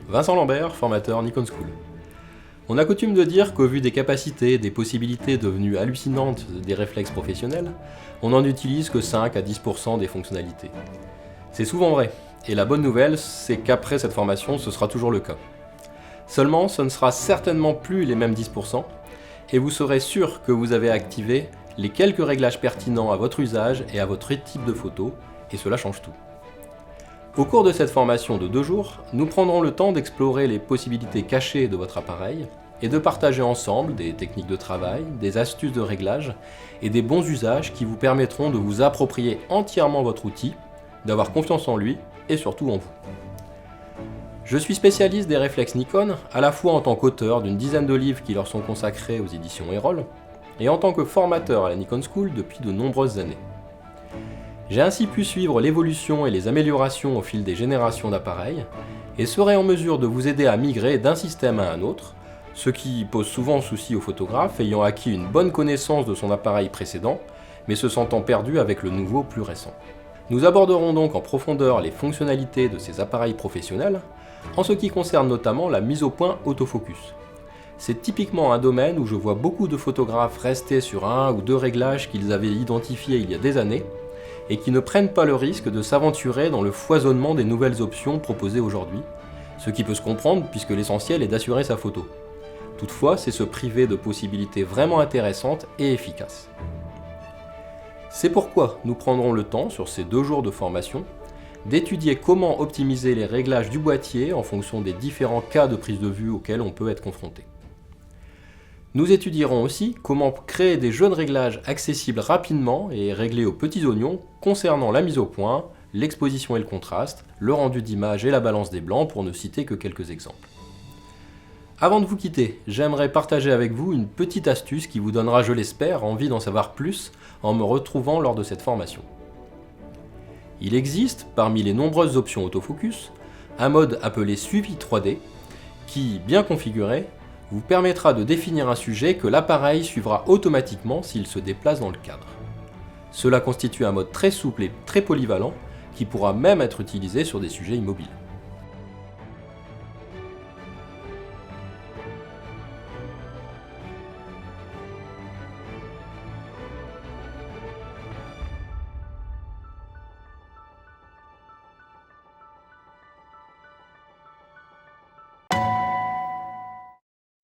Vincent Lambert, formateur Nikon School. On a coutume de dire qu'au vu des capacités et des possibilités devenues hallucinantes des réflexes professionnels, on n'en utilise que 5 à 10% des fonctionnalités. C'est souvent vrai, et la bonne nouvelle, c'est qu'après cette formation, ce sera toujours le cas. Seulement, ce ne sera certainement plus les mêmes 10%, et vous serez sûr que vous avez activé les quelques réglages pertinents à votre usage et à votre type de photo, et cela change tout. Au cours de cette formation de 2 jours, nous prendrons le temps d'explorer les possibilités cachées de votre appareil et de partager ensemble des techniques de travail, des astuces de réglage et des bons usages qui vous permettront de vous approprier entièrement votre outil, d'avoir confiance en lui et surtout en vous. Je suis spécialiste des réflexes Nikon, à la fois en tant qu'auteur d'une dizaine de livres qui leur sont consacrés aux éditions Erol, et en tant que formateur à la Nikon School depuis de nombreuses années. J'ai ainsi pu suivre l'évolution et les améliorations au fil des générations d'appareils, et serai en mesure de vous aider à migrer d'un système à un autre, ce qui pose souvent souci aux photographes ayant acquis une bonne connaissance de son appareil précédent, mais se sentant perdu avec le nouveau plus récent. Nous aborderons donc en profondeur les fonctionnalités de ces appareils professionnels, en ce qui concerne notamment la mise au point autofocus. C'est typiquement un domaine où je vois beaucoup de photographes rester sur 1 ou 2 réglages qu'ils avaient identifiés il y a des années, et qui ne prennent pas le risque de s'aventurer dans le foisonnement des nouvelles options proposées aujourd'hui, ce qui peut se comprendre puisque l'essentiel est d'assurer sa photo. Toutefois, c'est se priver de possibilités vraiment intéressantes et efficaces. C'est pourquoi nous prendrons le temps, sur ces 2 jours de formation, d'étudier comment optimiser les réglages du boîtier en fonction des différents cas de prise de vue auxquels on peut être confronté. Nous étudierons aussi comment créer des jeux de réglages accessibles rapidement et réglés aux petits oignons concernant la mise au point, l'exposition et le contraste, le rendu d'image et la balance des blancs pour ne citer que quelques exemples. Avant de vous quitter, j'aimerais partager avec vous une petite astuce qui vous donnera, je l'espère, envie d'en savoir plus en me retrouvant lors de cette formation. Il existe, parmi les nombreuses options autofocus, un mode appelé suivi 3D qui, bien configuré, vous permettra de définir un sujet que l'appareil suivra automatiquement s'il se déplace dans le cadre. Cela constitue un mode très souple et très polyvalent qui pourra même être utilisé sur des sujets immobiles.